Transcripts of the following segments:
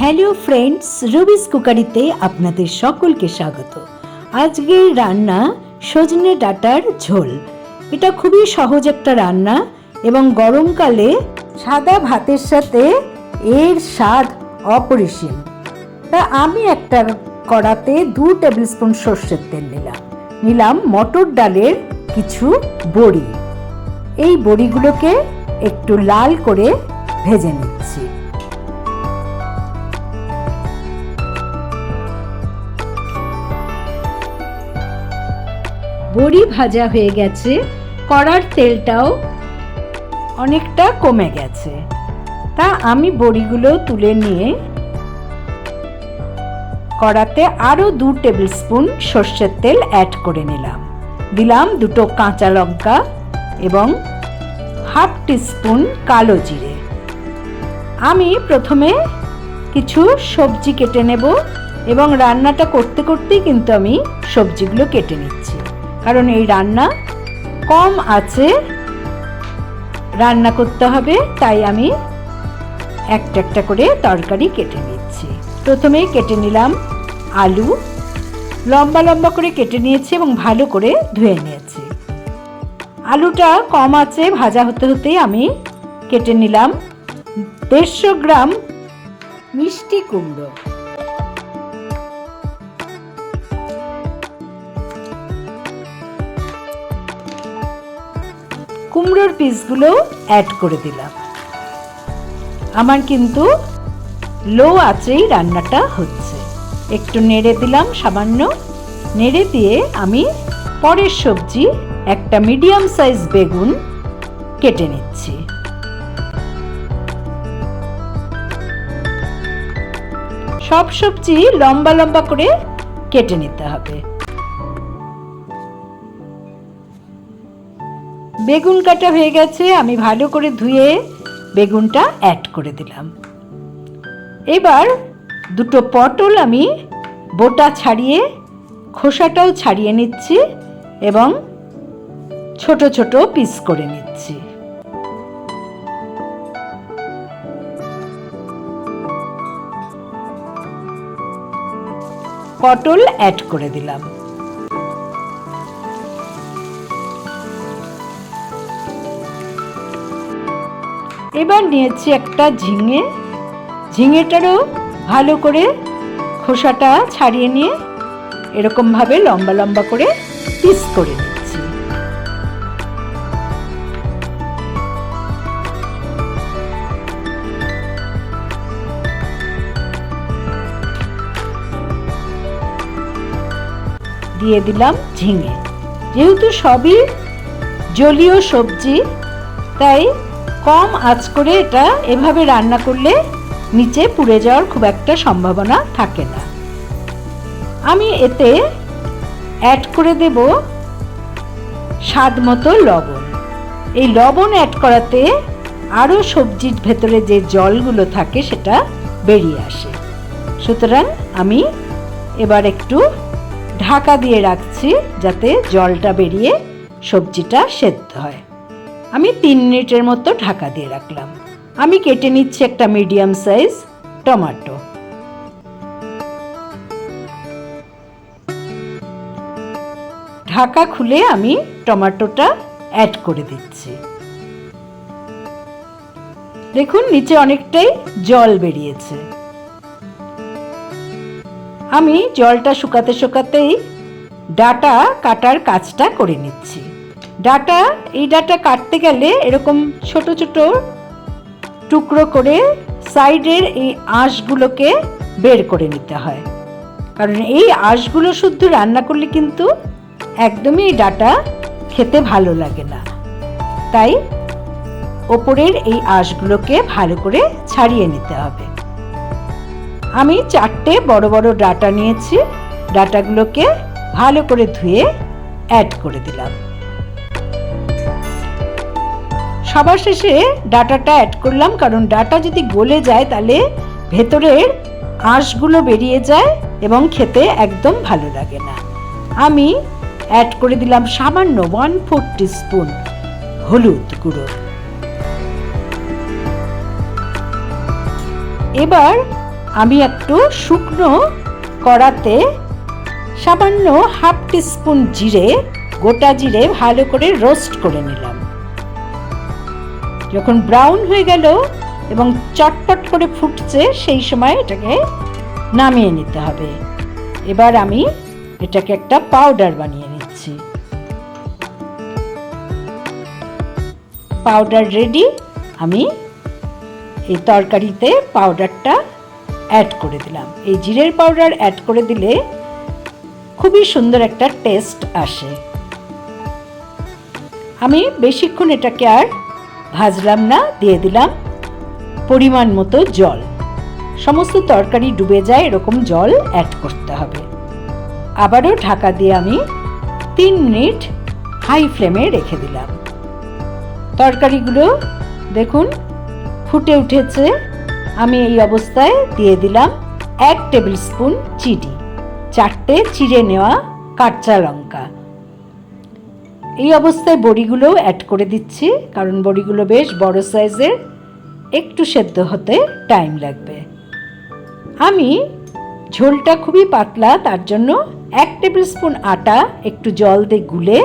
Hello friends, রুবিস কুকারিতে আপনাদের সকলকে স্বাগত। আজকের রান্না সজনে ডাঁটার ঝোল। এটা খুবই সহজ একটা রান্না এবং গরমকালে সাদা ভাতের সাথে এর স্বাদ অপরিসীম। তা আমি একটা কড়াতে 2 টেবিল স্পুন সর্ষের তেল নিলাম মটর ডালের কিছু বড়ি। এই বড়িগুলোকে একটু লাল করে ভেজে নিচ্ছি। বড়ি ভাজা হয়ে গেছে, কড়ার তেলটাও অনেকটা কমে গেছে। তা আমি বড়িগুলো তুলে নিয়ে কড়াতে আরও 2 টেবিল স্পুন সর্ষের তেল অ্যাড করে দিলাম 2 কাঁচা লঙ্কা এবং হাফ টিস্পুন কালো জিরে। আমি প্রথমে কিছু সবজি কেটে নেব এবং রান্নাটা করতে করতেই কিন্তু আমি সবজিগুলো কেটে নিচ্ছি, কারণ এই রান্না কম আছে রান্না করতে হবে, তাই আমি একটা একটা করে তরকারি কেটে নিচ্ছি। প্রথমেই কেটে নিলাম আলু, লম্বা লম্বা করে কেটে নিয়েছি এবং ভালো করে ধুয়ে নিয়েছি। আলুটা কম আছে ভাজা হতে হতেই আমি কেটে নিলাম 150 গ্রাম মিষ্টি কুমড়ো। কুমড়োর পিসগুলো অ্যাড করে দিলাম। আমার কিন্তু লো আঁচেই রান্নাটা হচ্ছে। একটু নেড়ে দিলাম, সামান্য নেড়ে দিয়ে আমি পরের সবজি একটা মিডিয়াম সাইজ বেগুন কেটে নিচ্ছি। সব সবজি লম্বা লম্বা করে কেটে নিতে হবে। বেগুন কাটা হয়ে গেছে, আমি ভালো করে ধুয়ে বেগুনটা অ্যাড করে দিলাম। এবার 2 পটল আমি বোটা ছাড়িয়ে খোসাটাও ছাড়িয়ে নিচ্ছি এবং ছোট ছোট পিস করে নিচ্ছি। পটল অ্যাড করে দিলাম। এবার নিয়েছি একটা ঝিঙেটারও ভালো করে খোসাটা ছাড়িয়ে নিয়ে এরকম ভাবে লম্বা লম্বা করে পিস করে নিচ্ছি। দিয়ে দিলাম ঝিঙে। যেহেতু সবই জলীয় সবজি, তাই কম আঁচ করে এটা এভাবে রান্না করলে নিচে পুড়ে যাওয়ার খুব একটা সম্ভাবনা থাকে না। আমি এতে অ্যাড করে দেব স্বাদ মতো লবণ। এই লবণ অ্যাড করাতে আরও সবজির ভেতরে যে জলগুলো থাকে সেটা বেরিয়ে আসে। সুতরাং আমি এবার একটু ঢাকা দিয়ে রাখছি যাতে জলটা বেরিয়ে সবজিটা সেদ্ধ হয়। আমি 3 মিনিটের মতো ঢাকা দিয়ে রাখলাম। আমি কেটে নিচ্ছি একটা মিডিয়াম সাইজ টমেটো। ঢাকা খুলে আমি টমেটোটা অ্যাড করে দিচ্ছি। দেখুন নিচে অনেকটাই জল বেরিয়েছে। আমি জলটা শুকাতে শুকাতেই ডাঁটা কাটার কাজটা করে নিচ্ছি। এই ডাঁটা কাটতে গেলে এরকম ছোট ছোট টুকরো করে সাইডের এই আঁশগুলোকে বের করে নিতে হয়, কারণ এই আঁশগুলো শুদ্ধ রান্না করলে কিন্তু একদমই এই ডাঁটা খেতে ভালো লাগে না। তাই ওপরের এই আঁশগুলোকে ভালো করে ছাড়িয়ে নিতে হবে। আমি 4টে বড় বড় ডাঁটা নিয়েছি। ডাঁটাগুলোকে ভালো করে ধুয়ে অ্যাড করে দিলাম। সবার শেষে ডাঁটাটা অ্যাড করলাম, কারণ ডাঁটা যদি গলে যায় তাহলে ভেতরের আঁশগুলো বেরিয়ে যায় এবং খেতে একদম ভালো লাগে না। আমি অ্যাড করে দিলাম সামান্য 1/4 টিস্পুন হলুদ গুঁড়ো। এবার আমি একটু শুকনো কড়াতে সামান্য হাফ টিস্পুন জিরে, গোটা জিরে ভালো করে রোস্ট করে নিলাম। যখন ব্রাউন হয়ে গেল এবং চটপট করে ফুটছে, সেই সময় এটাকে নামিয়ে নিতে হবে। এবার আমি এটাকে একটা পাউডার বানিয়ে নিচ্ছি। Powder ready. আমি এই তরকারিতে পাউডারটা অ্যাড করে দিলাম। এই জিরের পাউডার অ্যাড করে দিলে খুবই সুন্দর একটা টেস্ট আসে। আমি বেশিক্ষণ এটাকে আর ভাজলাম না, দিয়ে দিলাম পরিমাণ মতো জল। সমস্ত তরকারি ডুবে যায় এরকম জল অ্যাড করতে হবে। আবারও ঢাকা দিয়ে আমি 3 মিনিট হাই ফ্লেমে রেখে দিলাম। তরকারিগুলো দেখুন ফুটে উঠেছে। আমি এই অবস্থায় দিয়ে দিলাম 1 টেবিল স্পুন চিনি, 4টে চিড়ে নেওয়া কাঁচা লঙ্কা। এই অবস্থায় বড়িগুলো অ্যাড করে দিচ্ছি, কারণ বড়িগুলো বেশ বড় সাইজের, একটু সেদ্ধ হতে টাইম লাগবে। আমি ঝোলটা খুবই পাতলা, তার জন্য 1 টেবিল স্পুন আটা একটু জল দিয়ে গুলে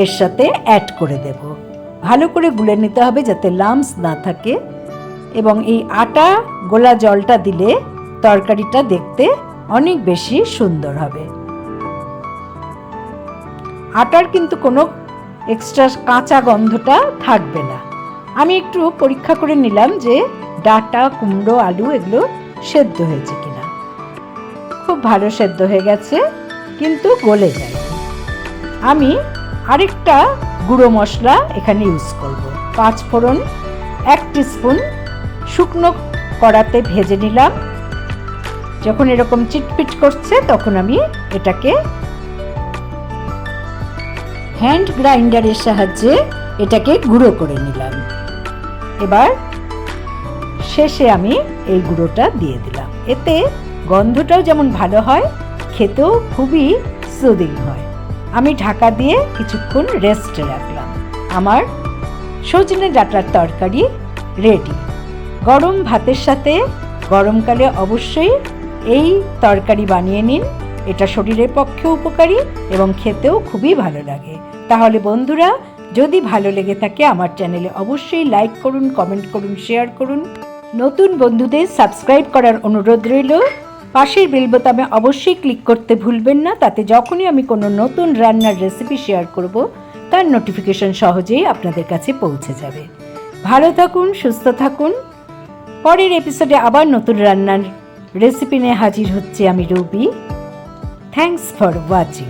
এর সাথে অ্যাড করে দেব। ভালো করে গুলে নিতে হবে যাতে লাম্পস না থাকে, এবং এই আটা গোলা জলটা দিলে তরকারিটা দেখতে অনেক বেশি সুন্দর হবে। আটার কিন্তু কোনো এক্সট্রা কাঁচা গন্ধটা থাকবে না। আমি একটু পরীক্ষা করে নিলাম যে ডাঁটা, কুমড়ো, আলু এগুলো সেদ্ধ হয়েছে কিনা। খুব ভালো সেদ্ধ হয়ে গেছে, কিন্তু গলে যায়। আমি আরেকটা গুঁড়ো মশলা এখানে ইউজ করব। 5 ফোড়ন 1 টিস্পুন শুকনো কড়াতে ভেজে নিলাম। যখন এরকম চিটপিট করছে তখন আমি এটাকে হ্যান্ড গ্রাইন্ডারের সাহায্যে এটাকে গুঁড়ো করে নিলাম। এবার শেষে আমি এই গুঁড়োটা দিয়ে দিলাম। এতে গন্ধটাও যেমন ভালো হয়, খেতেও খুবই সুদিং হয়। আমি ঢাকা দিয়ে কিছুক্ষণ রেস্টে রাখলাম। আমার সজনে ডাঁটার তরকারি রেডি। গরম ভাতের সাথে গরমকালে অবশ্যই এই তরকারি বানিয়ে নিন। এটা শরীরের পক্ষে উপকারী এবং খেতেও খুবই ভালো লাগে। তাহলে বন্ধুরা, যদি ভালো লেগে থাকে আমার চ্যানেলে অবশ্যই লাইক করুন, কমেন্ট করুন, শেয়ার করুন। নতুন বন্ধুদের সাবস্ক্রাইব করার অনুরোধ রইল। পাশের বেল বোতামে অবশ্যই ক্লিক করতে ভুলবেন না, তাতে যখনই আমি কোনো নতুন রান্নার রেসিপি শেয়ার করব তার নোটিফিকেশন সহজেই আপনাদের কাছে পৌঁছে যাবে। ভালো থাকুন, সুস্থ থাকুন। পরের এপিসোডে আবার নতুন রান্নার রেসিপি নিয়ে হাজির হচ্ছি আমি, রুবি। Thanks for watching.